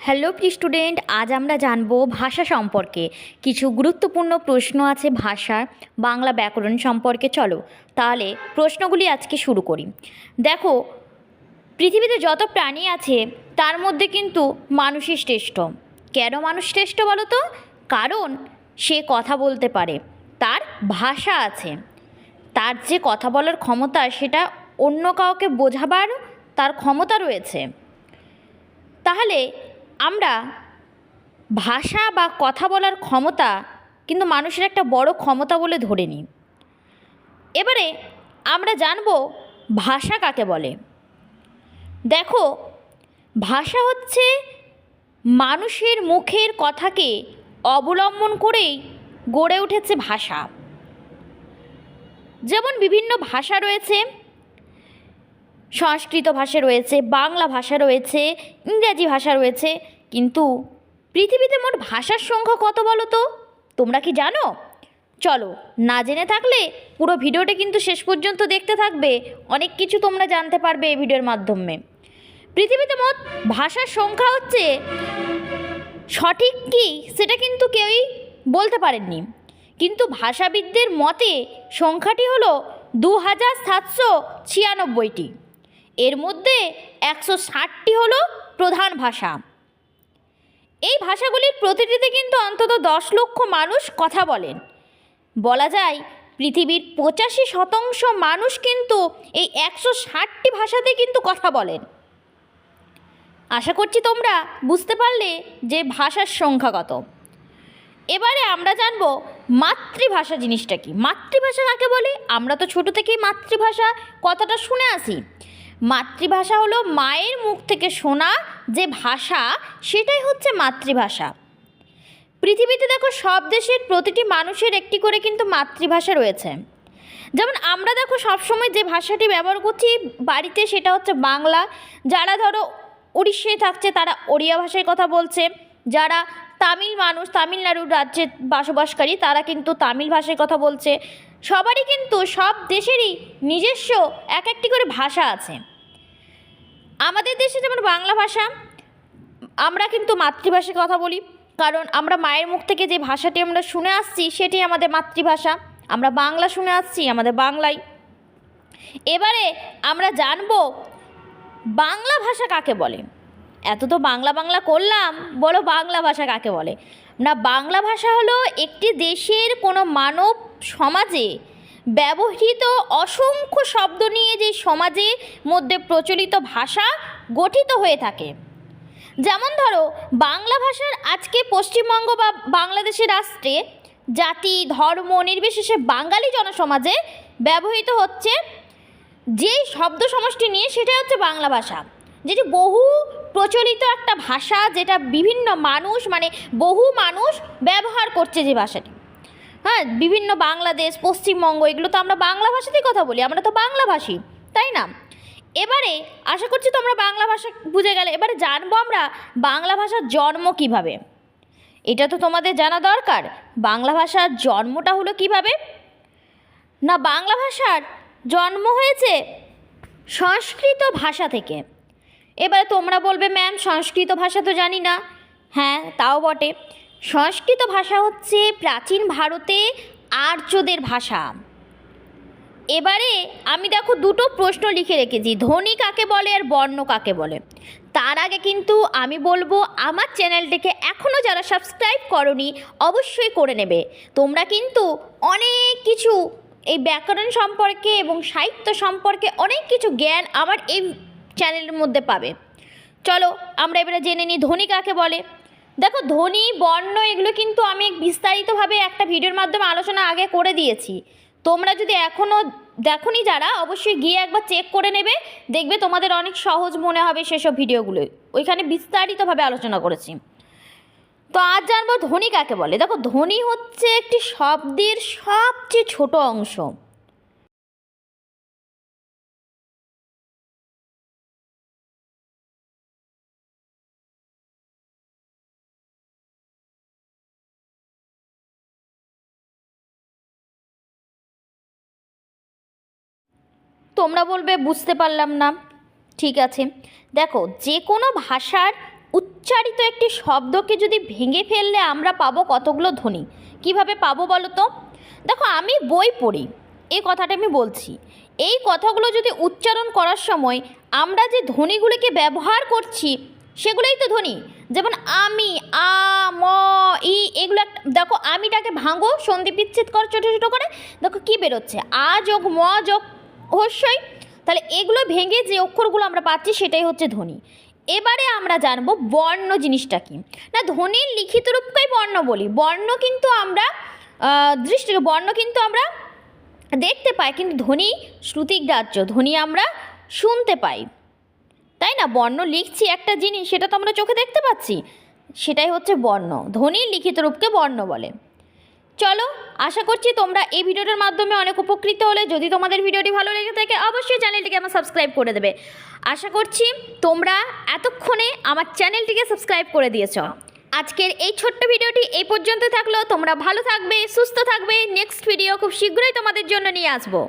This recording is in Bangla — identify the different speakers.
Speaker 1: হ্যালো প্রিয় স্টুডেন্ট, আজ আমরা জানবো ভাষা সম্পর্কে। কিছু গুরুত্বপূর্ণ প্রশ্ন আছে ভাষার বাংলা ব্যাকরণ সম্পর্কে। চলো তাহলে প্রশ্নগুলি আজকে শুরু করি। দেখো, পৃথিবীতে যত প্রাণী আছে তার মধ্যে কিন্তু মানুষই শ্রেষ্ঠ। কেন মানুষ শ্রেষ্ঠ বলো তো? কারণ সে কথা বলতে পারে, তার ভাষা আছে, তার যে কথা বলার ক্ষমতা সেটা অন্য কাউকে বোঝাবার তার ক্ষমতা রয়েছে। তাহলে আমরা ভাষা বা কথা বলার ক্ষমতা কিন্তু মানুষের একটা বড় ক্ষমতা বলে ধরে নিই। এবারে আমরা জানব ভাষা কাকে বলে। দেখো, ভাষা হচ্ছে মানুষের মুখের কথাকে অবলম্বন করেই গড়ে উঠেছে ভাষা। যেমন বিভিন্ন ভাষা রয়েছে, সংস্কৃত ভাষা রয়েছে, বাংলা ভাষা রয়েছে, ইংরাজি ভাষা রয়েছে, কিন্তু পৃথিবীতে মোট ভাষার সংখ্যা কত বলো তো? তোমরা কি জানো? চলো, না জেনে থাকলে পুরো ভিডিওটা কিন্তু শেষ পর্যন্ত দেখতে থাকবে, অনেক কিছু তোমরা জানতে পারবে এই ভিডিওর মাধ্যমে। পৃথিবীতে মোট ভাষার সংখ্যা হচ্ছে, সঠিক কি সেটা কিন্তু কেউই বলতে পারেননি, কিন্তু ভাষাবিদদের মতে সংখ্যাটি হলো 2796টি। এর মধ্যে 160টি হলো প্রধান ভাষা। এই ভাষাগুলির প্রতিটিতে কিন্তু অন্তত 10 লক্ষ মানুষ কথা বলেন। বলা যায় পৃথিবীর 85% মানুষ কিন্তু এই 160টি ভাষাতে কিন্তু কথা বলেন। আশা করছি তোমরা বুঝতে পারলে যে ভাষার সংখ্যা কত। এবারে আমরা জানব মাতৃভাষা জিনিসটা কি। মাতৃভাষা কাকে বলে? আমরা তো ছোট থেকেই মাতৃভাষা কথাটা শুনে আসি। মাতৃভাষা হলো মায়ের মুখ থেকে শোনা যে ভাষা, সেটাই হচ্ছে মাতৃভাষা। পৃথিবীতে দেখো, সব দেশের প্রতিটি মানুষের একটি করে কিন্তু মাতৃভাষা রয়েছে। যেমন আমরা দেখো সবসময় যে ভাষাটি ব্যবহার করছি বাড়িতে, সেটা হচ্ছে বাংলা। যারা ধরো উড়িষ্যায় থাকছে তারা ওড়িয়া ভাষায় কথা বলছে, যারা তামিল মানুষ, তামিলনাড়ুর রাজ্যে বসবাসকারী, তারা কিন্তু তামিল ভাষায় কথা বলছে। সবারই কিন্তু, সব দেশেরই নিজস্ব এক একটি করে ভাষা আছে। আমাদের দেশে যেমন বাংলা ভাষা, আমরা কিন্তু মাতৃভাষায় কথা বলি, কারণ আমরা মায়ের মুখ থেকে যে ভাষাটি আমরা শুনে আসছি সেটি আমাদের মাতৃভাষা। আমরা বাংলা শুনে আসছি, আমাদের বাংলাই। এবারে আমরা জানব বাংলা ভাষা কাকে বলে। এত তো বাংলা বাংলা করলাম, বলো বাংলা ভাষা কাকে বলে? না, বাংলা ভাষা হলো একটি দেশের কোনো মানব সমাজে ব্যবহৃত অসংখ্য শব্দ নিয়ে যে সমাজের মধ্যে প্রচলিত ভাষা গঠিত হয়ে থাকে। যেমন ধরো, বাংলা ভাষার আজকে পশ্চিমবঙ্গ বা বাংলাদেশের রাষ্ট্রে জাতি ধর্ম নির্বিশেষে বাঙালি জনসমাজে ব্যবহৃত হচ্ছে যেই শব্দ সমষ্টি নিয়ে, সেটাই হচ্ছে বাংলা ভাষা, যেটি বহু প্রচলিত একটা ভাষা, যেটা বিভিন্ন মানুষ বহু মানুষ ব্যবহার করছে যে ভাষাটি। হ্যাঁ, বিভিন্ন বাংলাদেশ, পশ্চিমবঙ্গ, এগুলো তো আমরা বাংলা ভাষাতেই কথা বলি, আমরা তো বাংলাভাষী, তাই না? এবারে আশা করছি তোমরা বাংলা ভাষা বুঝে গেলে। এবারে জানবো আমরা বাংলা ভাষার জন্ম কিভাবে। এটা তো তোমাদের জানা দরকার। বাংলা ভাষার জন্মটা হলো কিভাবে? না, বাংলা ভাষার জন্ম হয়েছে সংস্কৃত ভাষা থেকে। এবারে তোমরা বলবে, ম্যাম সংস্কৃত ভাষা তো জানি না। হ্যাঁ, তাও বটে। সংস্কৃত ভাষা হচ্ছে প্রাচীন ভারতে আর্যদের ভাষা। এবারে আমি দেখো দুটো প্রশ্ন লিখে রেখেছি, ধ্বনি কাকে বলে আর বর্ণ কাকে বলে। তার আগে কিন্তু আমি বলবো, আমার চ্যানেলটিকে এখনও যারা সাবস্ক্রাইব করোনি অবশ্যই করে নেবে। তোমরা কিন্তু অনেক কিছু এই ব্যাকরণ সম্পর্কে এবং সাহিত্য সম্পর্কে অনেক কিছু জ্ঞান আমার এই চ্যানেলের মধ্যে পাবে। চলো আমরা এবারে জেনে নিই ধ্বনি কাকে বলে। দেখো, ধ্বনি বর্ণ এগুলো কিন্তু আমি বিস্তারিতভাবে একটা ভিডিওর মাধ্যমে আলোচনা আগে করে দিয়েছি। তোমরা যদি এখনও দেখোনি যারা, অবশ্যই গিয়ে একবার চেক করে নেবে, দেখবে তোমাদের অনেক সহজ মনে হবে সেসব ভিডিওগুলো, ওইখানে বিস্তারিতভাবে আলোচনা করেছি। তো আজ জানবো ধ্বনি কাকে বলে। দেখো, ধ্বনি হচ্ছে একটি শব্দের সবচেয়ে ছোট অংশ। তোমরা বলবে বুঝতে পারলাম না। ঠিক আছে, দেখো, যে কোনো ভাষার উচ্চারিত একটি শব্দকে যদি ভেঙে ফেললে আমরা পাবো কতগুলো ধ্বনি। কিভাবে পাবো বলো তো? দেখো, আমি বই পড়ি, এই কথাটা আমি বলছি। এই কথাগুলো যদি উচ্চারণ করার সময় আমরা যে ধ্বনিগুলিকে ব্যবহার করছি সেগুলোই তো ধ্বনি। যেমন আমি, আ, ম, ই, এগুলো দেখো, আমিটাকে ভাঙো, সন্ধি বিচ্ছেদ করো ছোটো ছোটো করে, দেখো কী বেরোচ্ছে, আ যোগ ম যোগ হস্যই। তাহলে এগুলো ভেঙে যে অক্ষরগুলো আমরা পাচ্ছি সেটাই হচ্ছে ধ্বনি। এবারে আমরা জানবো বর্ণ জিনিসটা কি। না, ধ্বনির লিখিত রূপকেই বর্ণ বলি। বর্ণ কিন্তু আমরা বর্ণ কিন্তু আমরা দেখতে পাই, কিন্তু ধ্বনি শ্রুতিগ্রাহ্য, ধ্বনি আমরা শুনতে পাই, তাই না? বর্ণ লিখছি একটা জিনিস, সেটা তো আমরা চোখে দেখতে পাচ্ছি, সেটাই হচ্ছে বর্ণ। ধ্বনির লিখিত রূপকে বর্ণ বলে। চলো, আশা করছি তোমরা এই ভিডিওটার মাধ্যমে অনেক উপকৃত হলে। যদি তোমাদের ভিডিওটি ভালো লেগে থাকে অবশ্যই চ্যানেলটিকে আমার সাবস্ক্রাইব করে দেবে। আশা করছি তোমরা এতক্ষণে আমার চ্যানেলটিকে সাবস্ক্রাইব করে দিয়েছো। আজকের এই ছোট্ট ভিডিওটি এই পর্যন্ত থাকলো। তোমরা ভালো থাকবে, সুস্থ থাকবে। নেক্সট ভিডিও খুব শীঘ্রই তোমাদের জন্য নিয়ে আসবো।